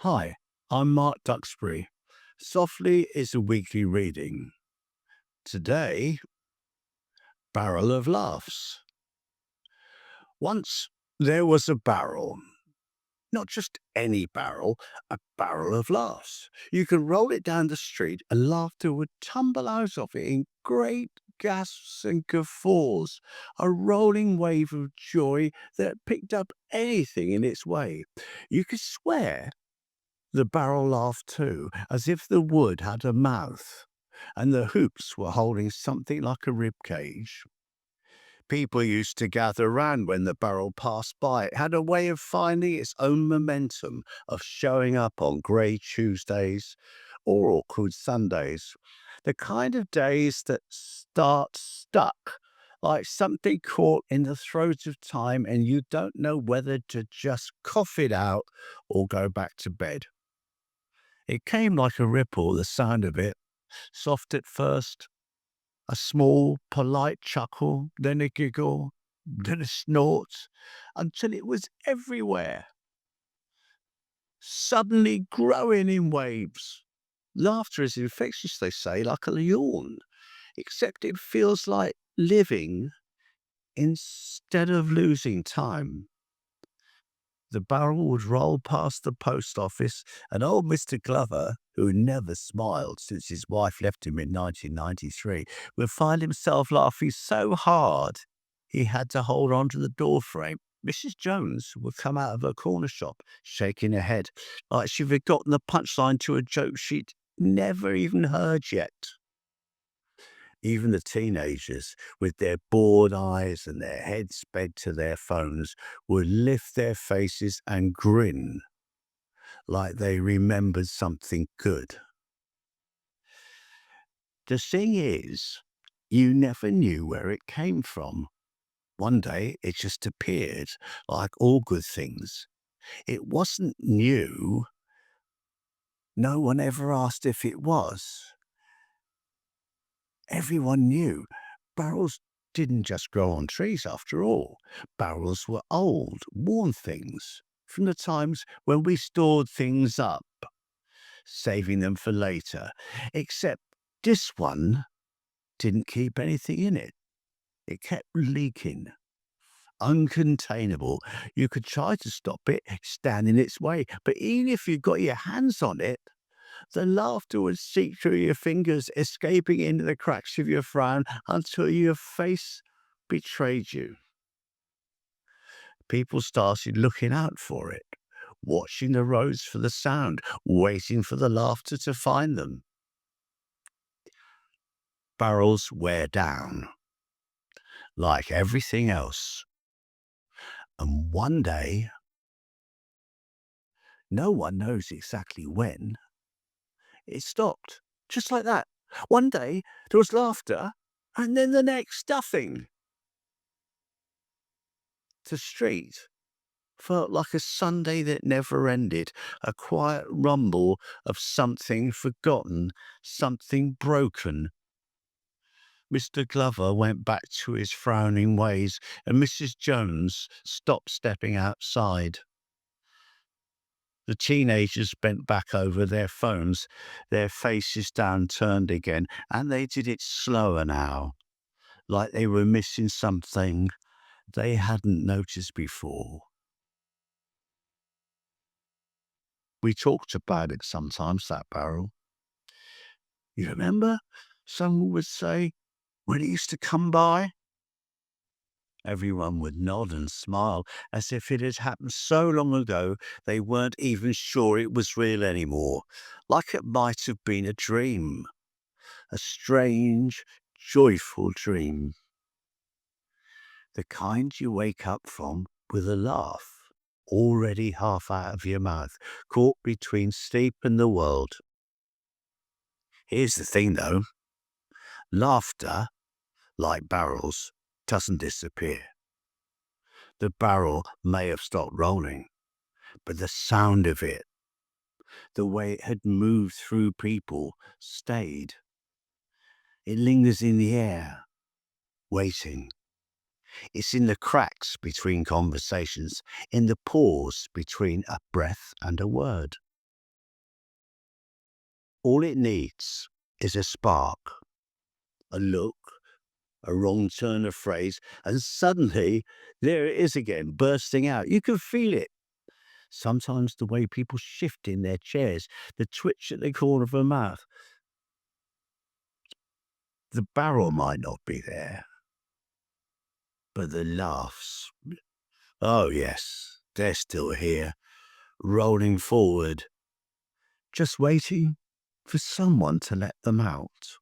Hi, I'm Mark Duxbury. Softly is a weekly reading. Today, Barrel of Laughs. Once there was a barrel, not just any barrel, a barrel of laughs. You could roll it down the street and laughter would tumble out of it in great gasps and guffaws, a rolling wave of joy that picked up anything in its way. You could swear the barrel laughed too, as if the wood had a mouth, and the hoops were holding something like a rib cage. People used to gather round when the barrel passed by. It had a way of finding its own momentum, of showing up on grey Tuesdays or awkward Sundays. The kind of days that start stuck, like something caught in the throat of time and you don't know whether to just cough it out or go back to bed. It came like a ripple, the sound of it, soft at first, a small, polite chuckle, then a giggle, then a snort, until it was everywhere, suddenly growing in waves. Laughter is infectious, they say, like a yawn, except it feels like living instead of losing time. The barrel would roll past the post office, and old Mr. Glover, who never smiled since his wife left him in 1993, would find himself laughing so hard he had to hold on to the doorframe. Mrs. Jones would come out of her corner shop, shaking her head, like she'd forgotten the punchline to a joke she'd never even heard yet. Even the teenagers, with their bored eyes and their heads bent to their phones, would lift their faces and grin like they remembered something good. The thing is, you never knew where it came from. One day it just appeared, like all good things. It wasn't new. No one ever asked if it was. Everyone knew. Barrels didn't just grow on trees after all. Barrels were old, worn things from the times when we stored things up, saving them for later. Except this one didn't keep anything in it. It kept leaking. Uncontainable. You could try to stop it, stand in its way, but even if you got your hands on it, the laughter would seep through your fingers, escaping into the cracks of your frown until your face betrayed you. People started looking out for it, watching the roads for the sound, waiting for the laughter to find them. Barrels wear down, like everything else. And one day, no one knows exactly when, it stopped. Just like that. One day, there was laughter, and then the next, nothing. The street felt like a Sunday that never ended, a quiet rumble of something forgotten, something broken. Mr. Glover went back to his frowning ways, and Mrs. Jones stopped stepping outside. The teenagers bent back over their phones, their faces downturned again, and they did it slower now, like they were missing something they hadn't noticed before. We talked about it sometimes, that barrel. You remember? Someone would say, when it used to come by? Everyone would nod and smile as if it had happened so long ago they weren't even sure it was real anymore, like it might have been a dream, a strange, joyful dream. The kind you wake up from with a laugh, already half out of your mouth, caught between sleep and the world. Here's the thing though, laughter, like barrels, doesn't disappear. The barrel may have stopped rolling, but the sound of it, the way it had moved through people, stayed. It lingers in the air, waiting. It's in the cracks between conversations, in the pause between a breath and a word. All it needs is a spark, a look, a wrong turn of phrase, and suddenly there it is again, bursting out. You can feel it. Sometimes the way people shift in their chairs, the twitch at the corner of their mouth. The barrel might not be there, but the laughs, oh yes, they're still here, rolling forward, just waiting for someone to let them out.